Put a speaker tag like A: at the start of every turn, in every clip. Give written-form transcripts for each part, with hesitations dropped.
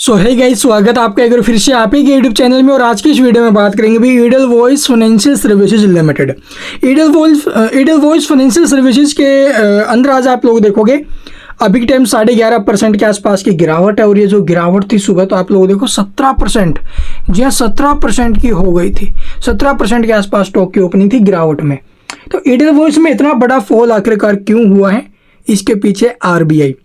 A: सो है गाइस, स्वागत है आपका एक बार फिर से आप ही के यूट्यूब चैनल में। और आज की इस वीडियो में बात करेंगे भी Edelweiss financial services limited. Edelweiss financial services के अंदर आज आप लोग देखोगे अभी के टाइम 11.5% के आसपास की गिरावट है। और ये जो गिरावट थी सुबह तो आप लोग देखो 17%, जी हाँ 17% की हो गई थी। 17% के आसपास स्टॉक की ओपनिंग थी गिरावट में। तो एडलवॉइस में इतना बड़ा फॉल आखिरकार क्यों हुआ है, इसके पीछे आरबीआई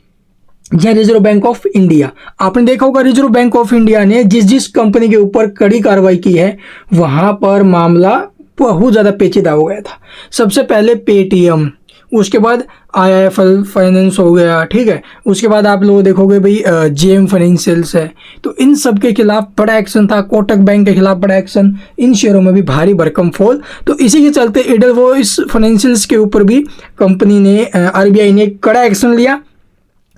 A: या रिजर्व बैंक ऑफ इंडिया। आपने देखा होगा रिजर्व बैंक ऑफ इंडिया ने जिस कंपनी के ऊपर कड़ी कार्रवाई की है वहां पर मामला बहुत ज्यादा पेचीदा हो गया था। सबसे पहले पेटीएम, उसके बाद आईआईएफएल फाइनेंस हो गया, ठीक है। उसके बाद आप लोग देखोगे भाई जेएम फाइनेंशियल्स है। तो इन सब के खिलाफ बड़ा एक्शन था। कोटक बैंक के खिलाफ बड़ा एक्शन, इन शेयरों में भी भारी भरकम फॉल। तो इसी के चलते एडलवॉइस फाइनेंशियल्स के ऊपर भी कंपनी ने आरबीआई ने कड़ा एक्शन लिया,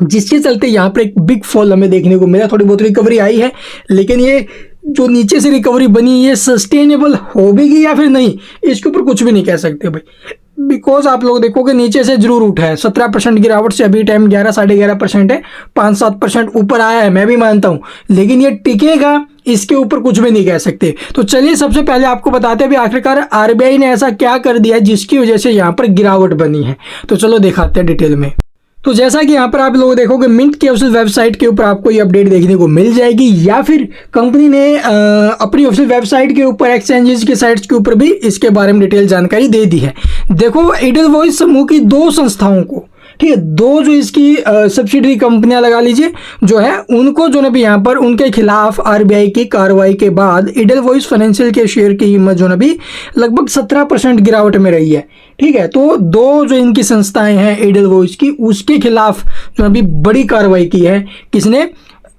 A: जिसके चलते यहाँ पर एक बिग फॉल हमें देखने को मिला। थोड़ी बहुत रिकवरी आई है, लेकिन ये जो नीचे से रिकवरी बनी ये सस्टेनेबल होगी या फिर नहीं, इसके ऊपर कुछ भी नहीं कह सकते भाई। बिकॉज आप लोग देखोगे नीचे से जरूर उठा है। 17% गिरावट से अभी टाइम 11-11.5% है, 5-7% ऊपर आया है, मैं भी मानता हूँ, लेकिन ये टिकेगा इसके ऊपर कुछ भी नहीं कह सकते। तो चलिए सबसे पहले आपको बताते हैं भी आखिरकार आरबीआई ने ऐसा क्या कर दिया है जिसकी वजह से यहाँ पर गिरावट बनी है। तो चलो दिखाते हैं डिटेल में। तो जैसा कि यहाँ पर आप लोग देखोगे मिंट की ऑफिशियल वेबसाइट के ऊपर आपको ये अपडेट देखने को मिल जाएगी, या फिर कंपनी ने अपनी ऑफिशियल वेबसाइट के ऊपर एक्सचेंजेस के साइट्स के ऊपर भी इसके बारे में डिटेल जानकारी दे दी है। देखो एडलवॉइस समूह की दो संस्थाओं को, ठीक है, दो जो इसकी सब्सिडरी कंपनियां लगा लीजिए जो है, उनको जो ना भी यहाँ पर उनके खिलाफ आरबीआई की कार्रवाई के बाद एडलवॉइस फाइनेंशियल के शेयर की कीमत जो ना भी लगभग 17% गिरावट में रही है, ठीक है। तो दो जो इनकी संस्थाएं हैं एडलवॉइस की, उसके खिलाफ जो अभी बड़ी कार्रवाई की है किसने,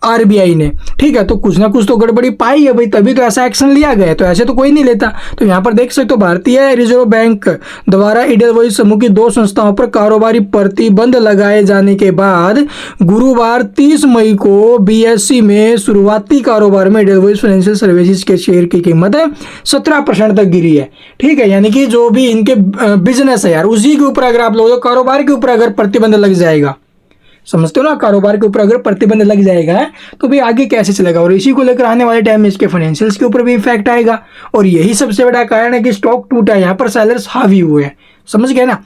A: आरबीआई ने, ठीक है। तो कुछ ना कुछ तो गड़बड़ी पाई है भाई, तभी तो ऐसा एक्शन लिया गया है, तो ऐसे तो कोई नहीं लेता। तो यहाँ पर देख सकते हो भारतीय रिजर्व बैंक द्वारा एडलवॉइस समूह की दो संस्थाओं पर कारोबारी प्रतिबंध लगाए जाने के बाद गुरुवार 30 मई को बीएसई में शुरुआती कारोबार में एडलवॉइस फाइनेंशियल सर्विसेज के शेयर की कीमत 17% तक गिरी है, ठीक है। यानी कि जो भी इनके बिजनेस है यार, उसी के ऊपर अगर आप लोग कारोबार के ऊपर अगर प्रतिबंध लग जाएगा, समझते हो ना, कारोबार के ऊपर अगर प्रतिबंध लग जाएगा तो भाई आगे कैसे चलेगा। और इसी को लेकर आने वाले टाइम में इसके फाइनेंशियल्स के ऊपर भी इफेक्ट आएगा। और यही सबसे बड़ा कारण है कि स्टॉक टूटा है, यहाँ पर सेलर्स हावी हुए हैं, समझ गए ना।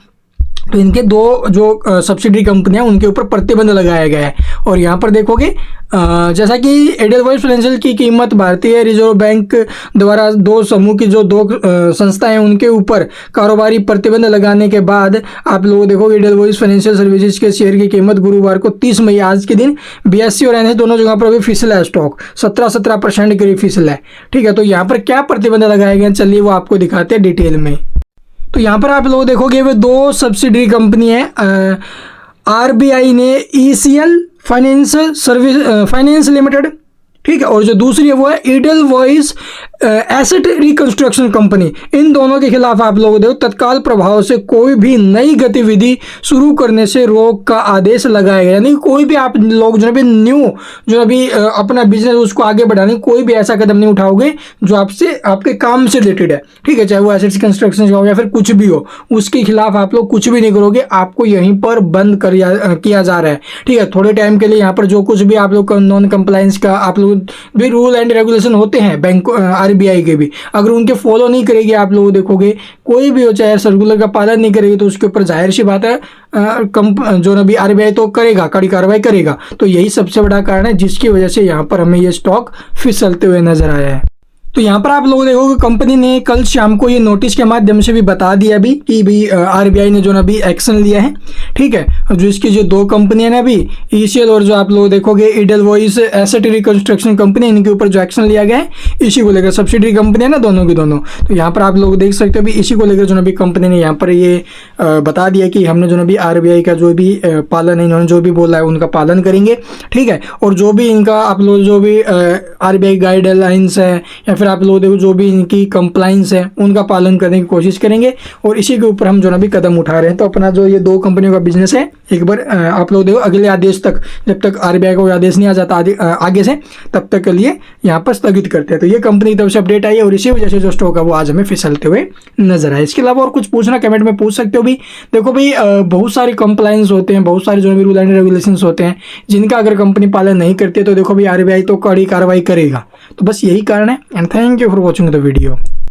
A: तो इनके दो जो सब्सिडरी कंपनियां उनके ऊपर प्रतिबंध लगाया गया है। और यहाँ पर देखोगे जैसा कि एडलवॉइस फाइनेंशियल की कीमत भारतीय रिजर्व बैंक द्वारा दो समूह की जो दो संस्थाएं हैं उनके ऊपर कारोबारी प्रतिबंध लगाने के बाद आप लोग देखोगे एडलवॉइस फाइनेंशियल सर्विसेज के शेयर की कीमत गुरुवार को 30 मई आज के दिन बीएसई और एनएसई दोनों जगह पर अभी फिसला है, स्टॉक 17% के करीब फिसला है, ठीक है। तो यहाँ पर क्या प्रतिबंध लगाए गए, चलिए वो आपको दिखाते हैं डिटेल में। तो यहाँ पर आप लोग देखोगे वे दो सब्सिडरी कंपनी है। आरबीआई ने ईसीएल फाइनेंस लिमिटेड, ठीक है, और जो दूसरी है वो है एडलवॉइस एसेट रिकंस्ट्रक्शन कंपनी। इन दोनों के खिलाफ आप लोग देखो तत्काल प्रभाव से कोई भी नई गतिविधि शुरू करने से रोक का आदेश लगाया गया। यानी कोई भी आप लोग जो अभी अपना बिजनेस उसको आगे बढ़ाने कोई भी ऐसा कदम नहीं उठाओगे जो आपसे आपके काम से रिलेटेड है, ठीक है, चाहे वो एसेट्स कंस्ट्रक्शन हो या फिर कुछ भी हो, उसके खिलाफ आप लोग कुछ भी नहीं करोगे, आपको यहीं पर बंद किया जा रहा है, ठीक है। थोड़े टाइम के लिए यहाँ पर जो कुछ भी आप लोग नॉन कंप्लायंस का आप लोग भी रूल एंड रेगुलेशन होते हैं बैंक आरबीआई के भी, अगर उनके फॉलो नहीं करेगी आप लोग देखोगे, कोई भी हो चाहे सर्कुलर का पालन नहीं करेगी, तो उसके ऊपर जाहिर सी बात है जो अभी आरबीआई तो करेगा, कड़ी कार्रवाई करेगा। तो यही सबसे बड़ा कारण है जिसकी वजह से यहाँ पर हमें ये स्टॉक फिसलते हुए नजर आया है। तो यहाँ पर आप लोग देखोगे कंपनी ने कल शाम को ये नोटिस के माध्यम से भी बता दिया भी कि भाई आरबीआई ने जो ना भी एक्शन लिया है, ठीक है। जो इसकी जो दो कंपनियां ना अभी ईसीएल और जो आप लोग देखोगे एडलवॉइस एसेट रिकंस्ट्रक्शन कंपनी, इनके ऊपर जो एक्शन लिया गया है इसी को लेकर, सब्सिडरी कंपनियां ना दोनों की दोनों। तो यहाँ पर आप लोग देख सकते हो भी इसी को लेकर जो ना भी कंपनी ने यहाँ पर ये बता दिया कि हमने जो ना भी आरबीआई का जो भी पालन है, इन्होंने जो भी बोला है उनका पालन करेंगे, ठीक है। और जो भी इनका आप लोग जो भी आरबीआई गाइडलाइंस है या फिर आप लोग देखो जो भी इनकी कंप्लाइंस है उनका पालन करने की कोशिश करेंगे, और इसी के ऊपर हम जो ना भी कदम उठा रहे हैं। तो अपना जो ये 2 कंपनियों का बिजनेस है, एक बार आप लोग देखो अगले आदेश तक, जब तक RBI का कोई आदेश नहीं आ जाता आगे से, तब तक के लिए यहाँ पर स्थगित करते हैं। तो ये कंपनी की तरफ से अपडेट आई है, और इसी वजह से जो स्टॉक है वो आज हमें फिसलते हुए नजर आए। इसके अलावा और कुछ पूछना कमेंट में पूछ सकते हो भी। देखो भाई बहुत सारे कंप्लाइंस होते हैं, बहुत सारे जो भी रूल एंड रेगुलेशंस होते हैं, जिनका अगर कंपनी पालन नहीं करती है तो देखो भाई RBI तो कड़ी कार्रवाई करेगा। तो बस यही कारण है। And thank you for watching the video.